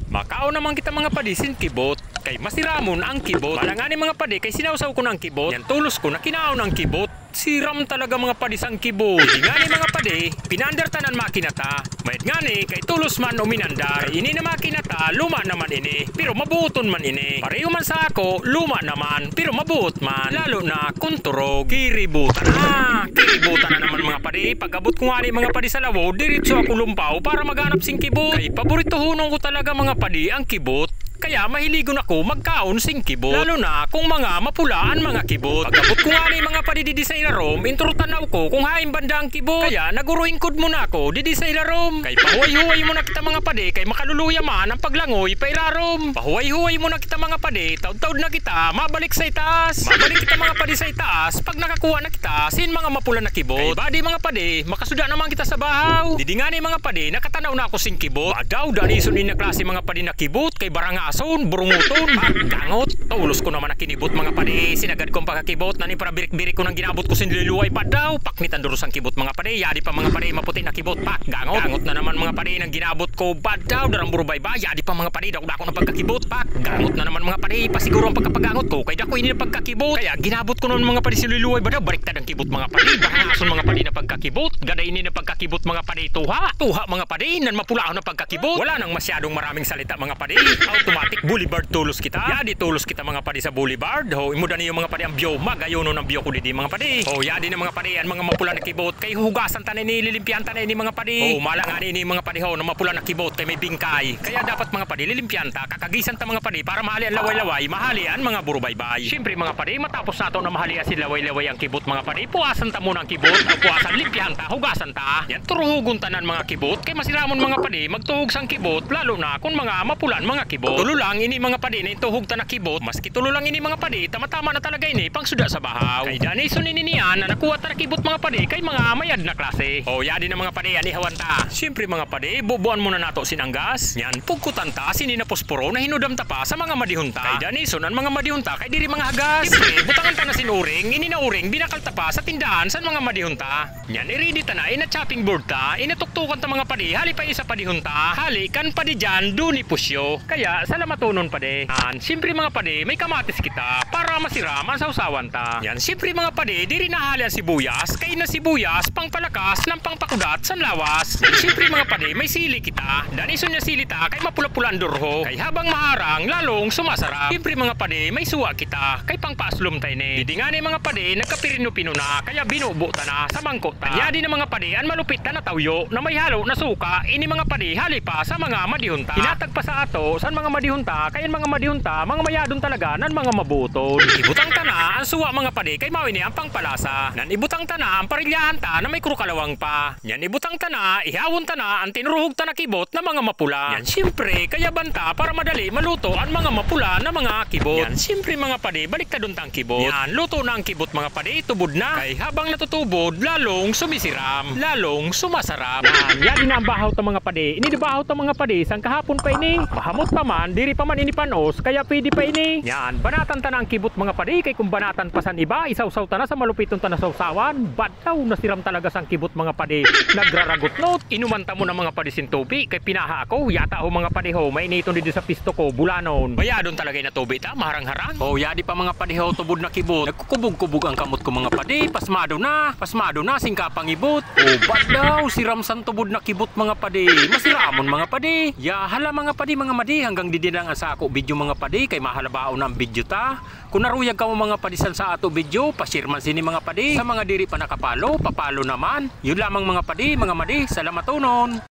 Makao naman kita mga padi sin kibot. Kay masiramon ang kibot. Malangani mga padi kay sinawsaw ko ng kibot. Yan tulos ko na kinaon ang kibot. Siram talaga mga padi sang kibot. Di nga ni mga padi, pinandar tanan makinata. Mayat nga ni kay tulos man uminandar. Ini na makinata, luma naman ini. Pero mabuton man ini. Pareho man sa ako, luma naman. Pero mabuot man. Lalo na kunturog. Kiributan na. Kiributan na naman mga padi. Pag-abot ko nga ni mga padi sa lawo, diretso ako lumpaw para maghanap sing kibot. Kay paborito hunong ko talaga mga padi ang kibot. Kaya mahiligon ako magkaon sing kibot. Lalo na kung mga mapulaan mga kibot. Pagkabot ko nga ni mga padi di sa ilarom, intro tanaw ko kung haing banda ang kibot. Kaya naguruhingkod mo na ako di sa ilarom. Kay pahuay-huway mo na kita mga padi kay makaluluya man ang paglangoy pa ilarom. Pahuay-huway mo na kita mga padi, taud-taud na kita mabalik sa itaas. Mabalik kita mga padi sa itaas pag nakakuha na kita sin mga mapula na kibot. Kay badi mga padi, makasuda naman kita sa bahaw. Didi nga ni mga padi, nakatanaw na ako sing kibot. Badaw danison ni na klase mga padi na kibot kay baranga ason, burunguton, paggangot. Tulos ko naman na kinibot mga padi. Sinagad kong pagkakibot na ni para birik-birik ko nang ginabot ko sinililuway pa daw. Paknitan duros ang kibot mga padi. Yadi pa mga padi maputi na kibot. Paggangot. Gangot na naman mga padi nang ginabot ko badaw. Darang burubay ba? Yadi pa mga padi. Dako na pagkakibot. Paggangot na naman mga padi. Pasiguro ang pagkapagangot ko. Kaya dako ini na pagkakibot. Kaya ginabot ko naman mga padi sinililuway ba daw. Baliktad ang kibot mga padi. Bahangason mga padi na pagkakibot. Gada ini na pagkakibot mga padi. Tuha. Tuha mga padi. Nan mapulaon na pagkakibot. Wala nang masyadong maraming salita mga padi. Automatic Boulevard tulos kita. Yadi tulos kita mga padi sa Boulevard. Ho, imudan niyo mga padi ang bioma. Gayono ng bio ko di mga padi. Ho, yadi na mga padi ang mga mapula na kibot. Kay hugasan tanin ni lilimpian tanin ni mga padi. Ho, malangan ni mga padi ho na mapula na kibot kay may bingkay. Kaya dapat mga padi lilimpian ta, kakagisan ta mga padi para mahali ang laway-laway, mahali ang mga burubaybay. Siyempre mga padi, matapos nato na mahali si laway-laway ang kibot mga padi, puwasan ta muna ang kibot. O puwasan limpian ta, hugasan ta. Yan turuhugon tanan mga kibot kay masiramon mga padi magtuhog sang kibot lalo na kung mga mapulan mga kibot. Tulo lang ini mga padi na ituhog ta na kibot, maski tulo lang ini mga padi, tama-tama na talaga ini pang suda sa bahaw. Kay danison ini niyan na nakuha ta na kibot mga padi kay mga mayad na klase. O yadi na mga padi, anihawan ta. Siyempre mga padi, bubuan muna nato sinanggas. Yan pugkutan ta sini na posporo na hinudam ta pa sa mga madihunta. Kay danison ang mga madihunta kay diri mga hagas. Siyempre butangan ta na sinuring, ini na uring binakal ta pa sa tindahan sa mga madihunta. Yan i-ready ta na ina chopping board ta, inatuktukan ta mga padi, hali pa isa padihunta. Hali kan padi dyan duni pusyo. Kaya salamatunon padi. Siyempre mga padi, may kamatis kita para masiram ang sausawan ta. Yan, siyempre mga padi, diri nahali ang sibuyas, kay na sibuyas pang palakas ng pangpakudat sa lawas. Yan, siyempre mga padi, may sili kita. Danison niya sili ta, kay mapula-pula ang durho. Kay habang maharang, lalong sumasarap. Siyempre mga padi, may suwa kita, kay pangpaaslom tayo ni. Didi nga ni mga padi, nagkapirino-pino na, kaya binubo ta na sa mangkot ta. Kaya di na mga padi, ang malupit na tawyo, na may halo na suka, ini mga padi, hali pa sa mga madihunta. Hinatag pa sa ato, sa mga madihunta, kaya mga madihunta, mga mayadon talaga nan mga mabuton. Ibutang tana ang suwa mga padi kay mawini ang pangpalasa. Nan ibutang tana ang parilyahan ta na may krukalawang pa. Yan ibutang tana, ihawon tana ang tinuruhog ta na kibot na mga mapula. Yan siyempre kaya banta para madali maluto ang mga mapula na mga kibot. Yan siyempre mga padi, balik ta dun tang kibot. Yan luto na ang kibot mga padi, tubod na. Kay habang natutubod, lalong sumisiram, lalong sumasarap. Yan na ang bahaw ta mga padi. Ini bahaw ta mga padi sang kahapon pa ini. Pahamot pa man, diri pa man ini panos, kaya pwede pa ini. Yan, banatan ta na ang kibot mga padi, kay kung banatan pa san iba, isawsaw ta na sa malupiton ta na sawsawan. Badaw nasiram talaga sang kibot mga padi. Nagraragot not, inuman ta mo na mga padi sin tubi, kay pinaha ako, yata ho mga padi ho, mainiton dito sa pisto ko, bulanon. Bayadon talaga na tubi ta, maharang-harang. O yadi pa mga padi ho, tubod na kibot. Nagkukubog-kubog ang kamot ko mga padi, pasmado na, singkapang ibot. O badaw, siram san tubod na kibot mga padi, masiramon mga padi. Ya hala mga padi, mga madi, hanggang didinang sa ako video mga padi, kay mahalabao ng video ta. Kung naruyag ka mo mga padisan sa ato video, pasirman sini mga padi. Sa mga diri pa nakapalo, papalo naman. Yun lamang mga padi, mga madi, salamatunon.